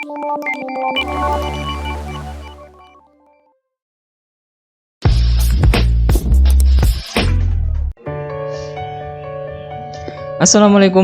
Assalamualaikum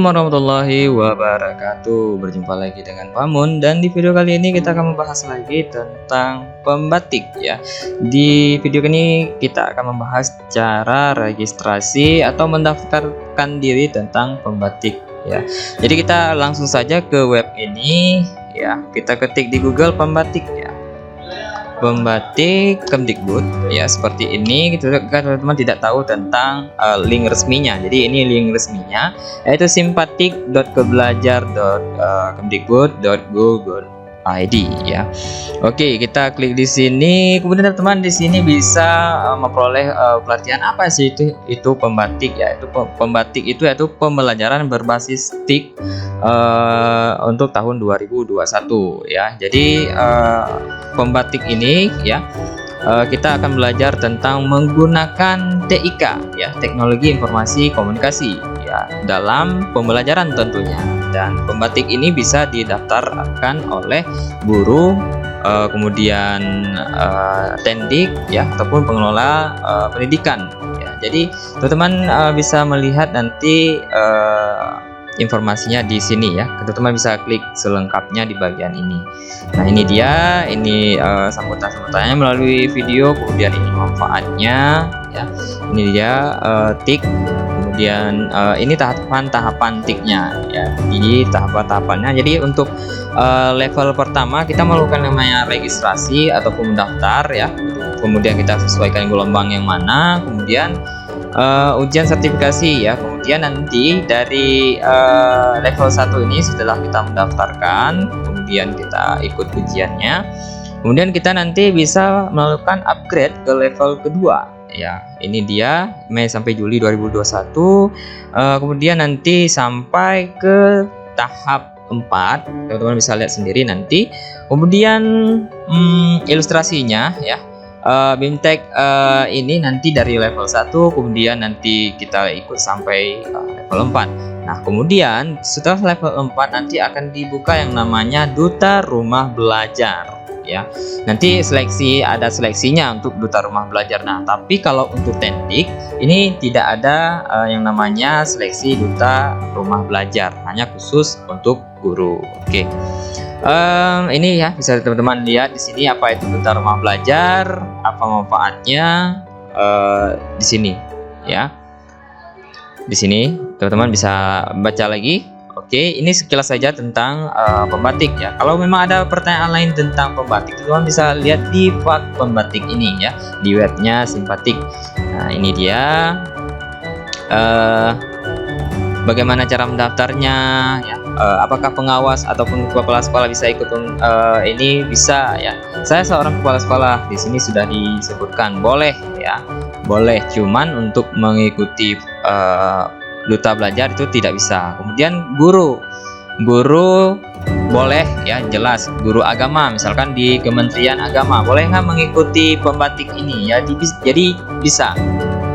warahmatullahi wabarakatuh. Berjumpa lagi dengan Pamun, dan di video kali ini kita akan membahas lagi tentang pembatik ya. Di video ini kita akan membahas cara registrasi atau mendaftarkan diri tentang pembatik ya. Jadi kita langsung saja ke web ini ya. Kita ketik di Google pembatik ya. Pembatik Kemdikbud ya, seperti ini. Teman-teman tidak tahu tentang link resminya, jadi ini link resminya yaitu simpatik.kebelajar.kemdikbud.go.id ya. Oke, kita klik di sini. Kemudian teman-teman di sini bisa memperoleh pelatihan apa sih itu pembatik ya. Itu pembatik itu yaitu pembelajaran berbasis TIK untuk tahun 2021 ya. Jadi pembatik ini ya, kita akan belajar tentang menggunakan TIK ya, teknologi informasi komunikasi ya, dalam pembelajaran tentunya. Dan pembatik ini bisa didaftarkan oleh guru, kemudian tendik ya, ataupun pengelola pendidikan ya. Jadi teman-teman bisa melihat nanti informasinya di sini ya. Teman-teman bisa klik selengkapnya di bagian ini. Nah, ini dia, ini sambutan-sambutannya melalui video, kemudian ini manfaatnya ya. Ini dia TIK, kemudian ini tahapan TIK-nya ya. Jadi tahapannya. Jadi untuk level pertama kita melakukan namanya registrasi ataupun mendaftar ya. Kemudian kita sesuaikan gelombang yang mana, kemudian ujian sertifikasi ya. Kemudian nanti dari level 1 ini setelah kita mendaftarkan, kemudian kita ikut ujiannya, kemudian kita nanti bisa melakukan upgrade ke level kedua ya. Ini dia Mei sampai Juli 2021. Kemudian nanti sampai ke tahap 4, teman-teman bisa lihat sendiri nanti. Kemudian ilustrasinya ya. BIMTEK ini nanti dari level 1, kemudian nanti kita ikut sampai level 4. Nah, kemudian setelah level 4 nanti akan dibuka yang namanya Duta Rumah Belajar ya. Nanti ada seleksinya untuk Duta Rumah Belajar. Nah, tapi kalau untuk tendik ini tidak ada yang namanya seleksi Duta Rumah Belajar, hanya khusus untuk guru. Oke. Ini ya, bisa teman-teman lihat di sini apa itu Duta Rumah Belajar, apa manfaatnya di sini ya. Di sini teman-teman bisa baca lagi. Oke, ini sekilas saja tentang pembatik ya. Kalau memang ada pertanyaan lain tentang pembatik, teman-teman bisa lihat di part pembatik ini ya, di webnya Simpatik. Nah, ini dia bagaimana cara mendaftarnya ya. Apakah pengawas ataupun kepala sekolah bisa ikut ini? Bisa ya. Saya seorang kepala sekolah, di sini sudah disebutkan boleh ya, boleh. Cuman untuk mengikuti duta belajar itu tidak bisa. Kemudian guru boleh ya, jelas. Guru agama misalkan di Kementerian Agama boleh nggak mengikuti pembatik ini ya? Jadi bisa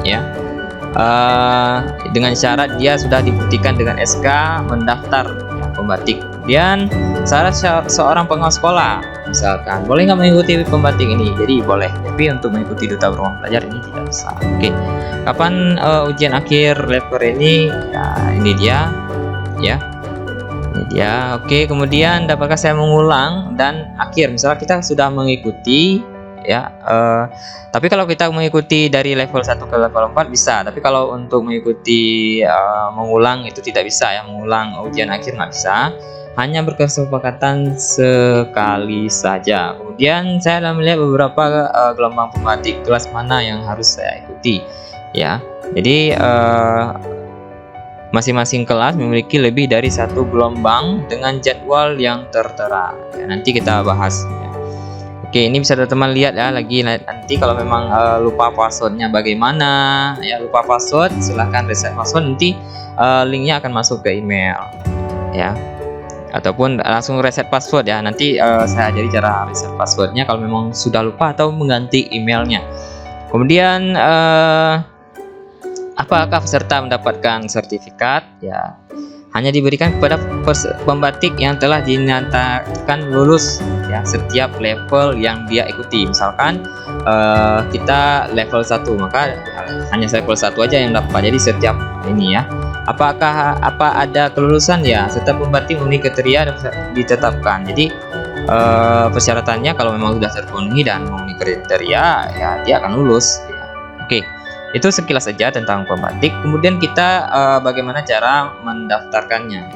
ya. Dengan syarat dia sudah dibuktikan dengan SK mendaftar ya, pembatik. Kemudian syarat seorang pengawas sekolah misalkan boleh nggak mengikuti pembatik ini? Jadi boleh, tapi untuk mengikuti Duta Rumah Belajar ini tidak bisa. Oke, kapan ujian akhir level ini? Ya, ini dia ya. Ini dia. Oke, kemudian dapatkah saya mengulang dan akhir? Misalnya kita sudah mengikuti ya, tapi kalau kita mengikuti dari level 1 ke level 4 bisa, tapi kalau untuk mengikuti mengulang itu tidak bisa ya. Mengulang ujian akhir nggak bisa, hanya berkesepakatan sekali saja. Kemudian saya akan melihat beberapa gelombang pembatik, kelas mana yang harus saya ikuti ya. Jadi masing-masing kelas memiliki lebih dari satu gelombang dengan jadwal yang tertera ya. Nanti kita bahas ya. Oke, ini bisa teman-teman lihat ya lagi. Nanti kalau memang lupa passwordnya bagaimana ya, lupa password silahkan reset password, nanti linknya akan masuk ke email ya, ataupun langsung reset password ya. Nanti saya ajari cara reset passwordnya kalau memang sudah lupa atau mengganti emailnya. Kemudian apakah peserta mendapatkan sertifikat ya? hanya diberikan kepada pembatik yang telah dinyatakan lulus ya setiap level yang dia ikuti. Misalkan kita level 1, maka hanya level 1 aja yang dapat. Jadi setiap ini ya, apa ada kelulusan ya, setiap pembatik memenuhi kriteria ditetapkan. Jadi persyaratannya kalau memang sudah terpenuhi dan memenuhi kriteria ya dia akan lulus ya. Oke. Itu sekilas saja tentang pembatik. Kemudian kita bagaimana cara mendaftarkannya.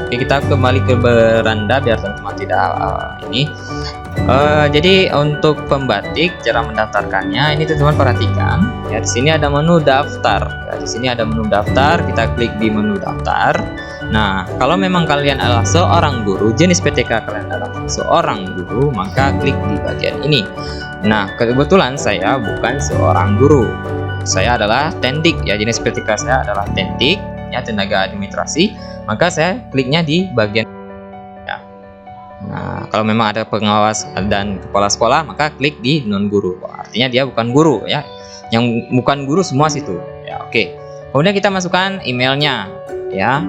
Oke, kita kembali ke beranda biar teman-teman tidak ini. Jadi untuk pembatik cara mendaftarkannya ini teman-teman perhatikan ya, di sini ada menu daftar. Ya, di sini ada menu daftar, kita klik di menu daftar. Nah, kalau memang kalian adalah seorang guru, jenis PTK kalian adalah seorang guru, maka klik di bagian ini. Nah, kebetulan saya bukan seorang guru. Saya adalah tendik ya, jenis PTK saya adalah tendik ya, tenaga administrasi. Maka saya kliknya di bagian ya. Nah, kalau memang ada pengawas dan kepala sekolah, maka klik di non guru. Artinya dia bukan guru ya. Yang bukan guru semua situ. Ya, oke. Kemudian kita masukkan emailnya ya.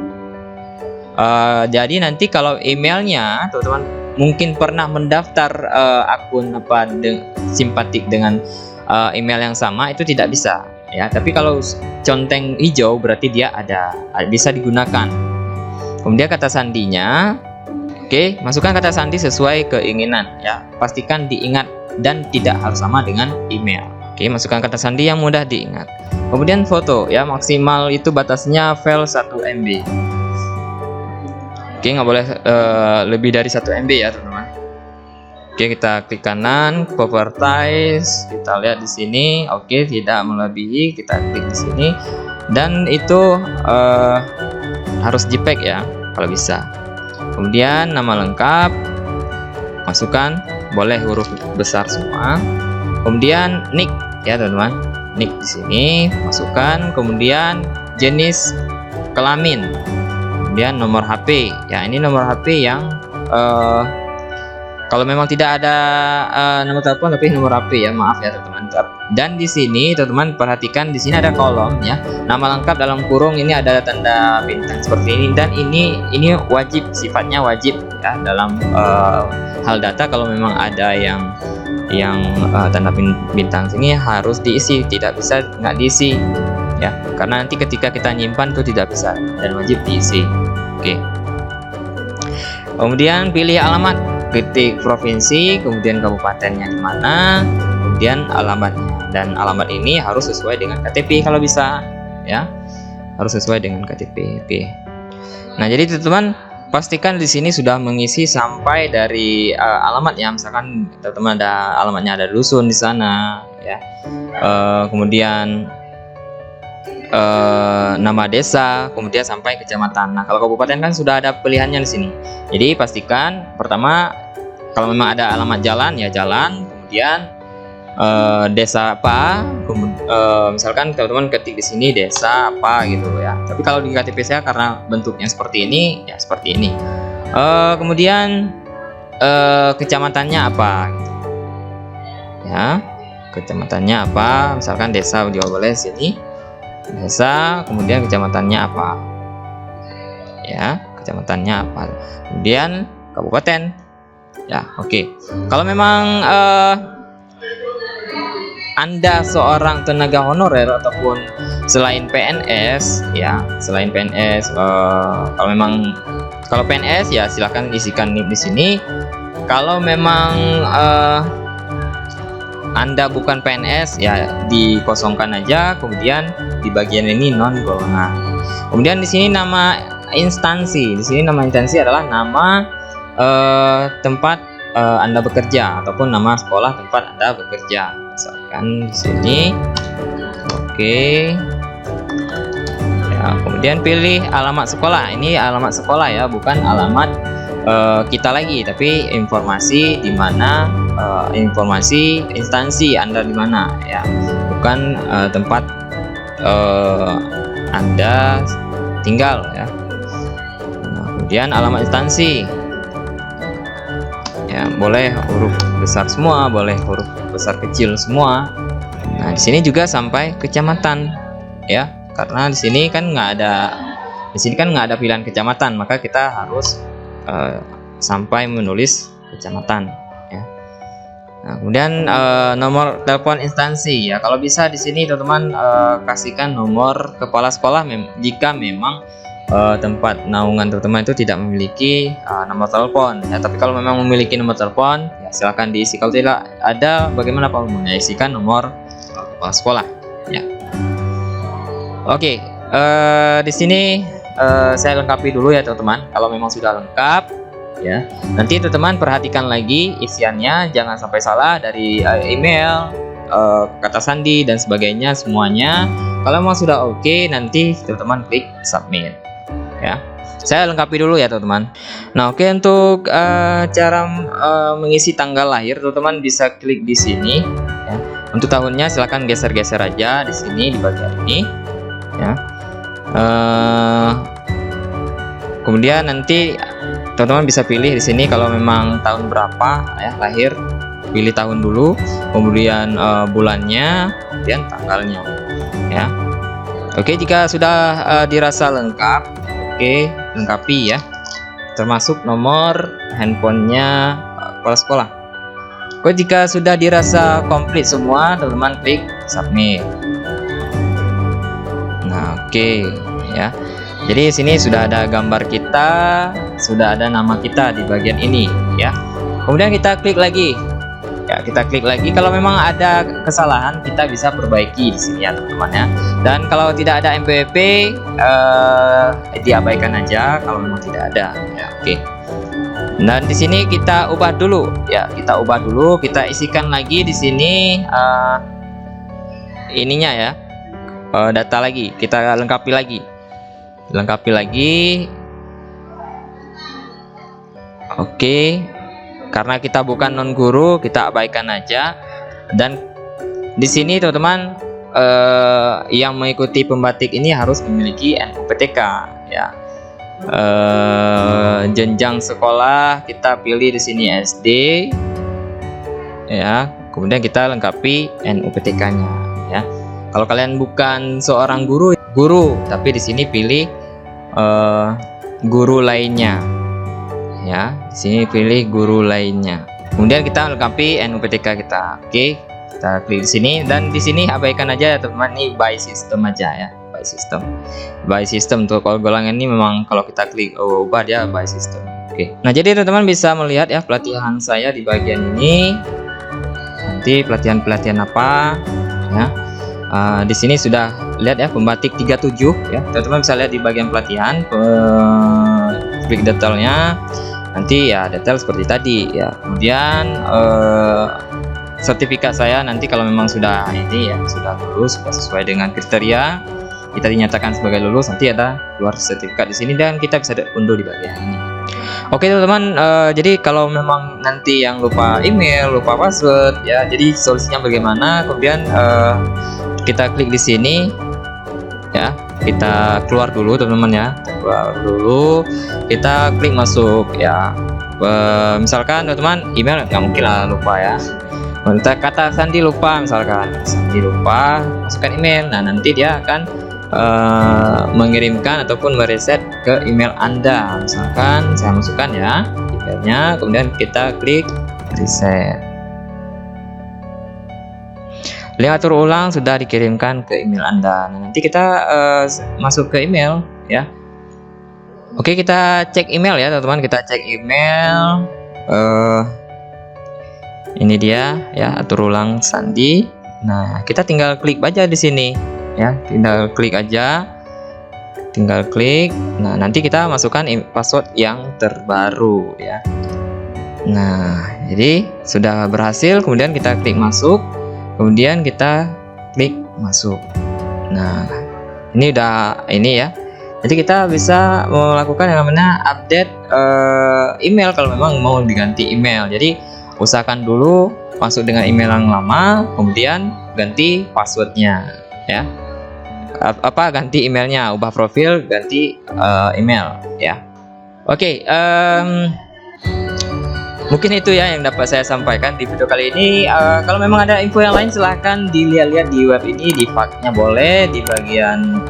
Jadi nanti kalau emailnya teman-teman mungkin pernah mendaftar akun simpatik dengan email yang sama, itu tidak bisa ya. Tapi kalau conteng hijau berarti dia bisa digunakan. Kemudian kata sandinya, oke, masukkan kata sandi sesuai keinginan ya. Pastikan diingat dan tidak harus sama dengan email. Oke, masukkan kata sandi yang mudah diingat. Kemudian foto ya, maksimal itu batasnya file 1 MB. Oke, nggak boleh lebih dari 1 MB ya teman-teman. Oke, kita klik kanan, properties, kita lihat di sini. Oke, tidak melebihi, kita klik di sini. Dan itu harus JPEG ya, kalau bisa. Kemudian nama lengkap, masukkan, boleh huruf besar semua. Kemudian nick ya teman-teman, nick di sini masukkan. Kemudian jenis kelamin. Kemudian nomor HP ya, ini nomor HP yang kalau memang tidak ada nomor telepon tapi nomor HP ya, maaf ya teman-teman. Dan di sini teman-teman perhatikan, di sini ada kolom ya, nama lengkap dalam kurung, ini ada tanda bintang seperti ini. Dan ini wajib, sifatnya wajib ya dalam hal data. Kalau memang ada yang tanda bintang sini harus diisi, tidak bisa nggak diisi ya, karena nanti ketika kita nyimpan itu tidak bisa dan wajib diisi. Oke. Kemudian pilih alamat, ketik provinsi, kemudian kabupatennya di mana, kemudian alamatnya. Dan alamat ini harus sesuai dengan KTP kalau bisa ya, harus sesuai dengan KTP. Oke. Nah, jadi teman-teman pastikan di sini sudah mengisi sampai dari alamat ya. Misalkan teman-teman ada alamatnya, ada dusun di sana ya. Kemudian nama desa, kemudian sampai kecamatan. Nah, kalau kabupaten kan sudah ada pilihannya di sini. Jadi pastikan pertama kalau memang ada alamat jalan ya jalan, kemudian desa apa, misalkan teman-teman ketik di sini desa apa gitu ya. Tapi kalau di KTP saya karena bentuknya seperti ini ya seperti ini. Kemudian kecamatannya apa gitu. Ya, kecamatannya apa, misalkan desa juga boleh sini. Desa, kemudian kecamatannya apa ya, kecamatannya apa, kemudian kabupaten ya. Oke. Kalau memang Anda seorang tenaga honorer ataupun selain PNS ya, selain PNS, kalau PNS ya silahkan isikan NIP di sini. Kalau memang Anda bukan PNS ya dikosongkan aja, kemudian di bagian ini non golongan. Kemudian di sini nama instansi. Di sini nama instansi adalah nama tempat Anda bekerja ataupun nama sekolah tempat Anda bekerja. Misalkan di sini. Oke. Ya, kemudian pilih alamat sekolah. Ini alamat sekolah ya, bukan alamat kita lagi, tapi informasi di mana, informasi instansi Anda di mana ya, bukan tempat Anda tinggal ya. Nah, kemudian alamat instansi ya, boleh huruf besar semua, boleh huruf besar kecil semua. Nah, di sini juga sampai kecamatan ya. karena di sini kan nggak ada pilihan kecamatan, maka kita harus sampai menulis kecamatan ya. Nah, kemudian nomor telepon instansi ya, kalau bisa di sini teman-teman kasihkan nomor kepala sekolah jika memang tempat naungan teman-teman itu tidak memiliki nomor telepon ya. Tapi kalau memang memiliki nomor telepon ya silakan diisi. Kalau tidak ada, bagaimana Pak Umum? Ya, isikan nomor kepala sekolah ya. Oke, di sini saya lengkapi dulu ya teman-teman. Kalau memang sudah lengkap ya, nanti teman-teman perhatikan lagi isiannya, jangan sampai salah dari email, kata sandi dan sebagainya semuanya. Kalau memang sudah oke, nanti teman-teman klik submit ya. Saya lengkapi dulu ya teman-teman. Nah, oke, untuk cara mengisi tanggal lahir teman-teman bisa klik di sini ya. Untuk tahunnya silahkan geser-geser aja di sini di bagian ini ya. Kemudian nanti teman-teman bisa pilih di sini kalau memang tahun berapa ya lahir, pilih tahun dulu, kemudian bulannya, kemudian tanggalnya ya. Oke, jika sudah dirasa lengkap, oke, lengkapi ya, termasuk nomor handphonenya kepala sekolah. Oke, jika sudah dirasa komplit semua, teman-teman klik submit. Nah, oke ya. Jadi di sini sudah ada gambar kita, sudah ada nama kita di bagian ini ya. Kemudian kita klik lagi. Ya, kita klik lagi. Kalau memang ada kesalahan, kita bisa perbaiki di sini ya teman-teman ya. Dan kalau tidak ada MPWP, diabaikan aja kalau memang tidak ada ya. Oke. Dan di sini kita ubah dulu ya. Kita ubah dulu, kita isikan lagi di sini ininya ya. Data lagi, kita lengkapi lagi. Oke, karena kita bukan non guru, kita abaikan aja. Dan di sini teman-teman yang mengikuti pembatik ini harus memiliki NUPTK ya. Jenjang sekolah kita pilih di sini SD ya. Kemudian kita lengkapi NUPTK-nya ya. Kalau kalian bukan seorang guru, tapi di sini pilih guru lainnya ya. Di sini pilih guru lainnya. Kemudian kita lengkapi NUPTK kita. Oke, kita klik di sini, dan di sini abaikan aja ya teman-teman, ini by system aja ya, by system untuk kalau golongan ini memang kalau kita klik ubah dia by system. Oke. Nah, jadi teman-teman bisa melihat ya pelatihan saya di bagian ini. Nanti pelatihan apa ya. Di sini sudah lihat ya pembatik 37 ya. Teman-teman bisa lihat di bagian pelatihan, klik detailnya. Nanti ya detail seperti tadi ya. Kemudian sertifikat saya nanti kalau memang sudah ini ya, sudah lulus, sudah sesuai dengan kriteria, kita dinyatakan sebagai lulus, nanti ada keluar sertifikat di sini dan kita bisa unduh di bagian ini. Oke teman-teman, jadi kalau memang nanti yang lupa email, lupa password ya, jadi solusinya bagaimana? Kemudian kita klik di sini ya, kita keluar dulu teman-teman ya, kita klik masuk ya. Misalkan teman-teman email nggak mungkin lah lupa ya, kata sandi lupa, misalkan sandi lupa, masukkan email. Nah, nanti dia akan mengirimkan ataupun mereset ke email Anda. Misalkan saya masukkan ya emailnya, kemudian kita klik reset. Link atur ulang sudah dikirimkan ke email Anda. Nah, nanti kita masuk ke email ya. Oke, kita cek email ya teman-teman, kita cek email. Ini dia ya, atur ulang sandi. Nah, kita tinggal klik aja di sini ya, tinggal klik aja, tinggal klik. Nah, nanti kita masukkan password yang terbaru ya. Nah, jadi sudah berhasil. Kemudian kita klik masuk, kemudian kita klik masuk. Nah, ini udah ini ya. Jadi kita bisa melakukan yang namanya update email kalau memang mau diganti email. Jadi usahakan dulu masuk dengan email yang lama, kemudian ganti passwordnya ya. Ganti emailnya, ubah profil, ganti email ya. Oke, Mungkin itu ya yang dapat saya sampaikan di video kali ini. Kalau memang ada info yang lain silahkan dilihat-lihat di web ini, di faknya boleh, di bagian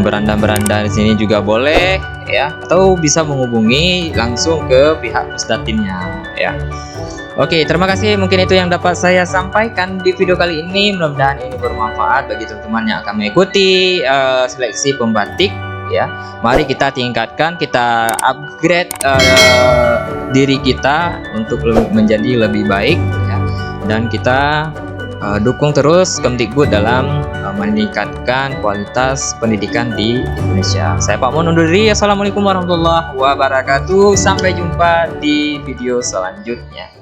beranda-beranda di sini juga boleh ya, atau bisa menghubungi langsung ke pihak Pusdatinnya ya. Oke, terima kasih. Mungkin itu yang dapat saya sampaikan di video kali ini. Mudah-mudahan ini bermanfaat bagi teman-teman yang akan mengikuti seleksi pembatik ya. Mari kita tingkatkan, kita upgrade diri kita untuk menjadi lebih baik ya. Dan kita dukung terus Kemdikbud dalam meningkatkan kualitas pendidikan di Indonesia. Saya Pak Mon undur diri. Assalamualaikum warahmatullahi wabarakatuh. Sampai jumpa di video selanjutnya.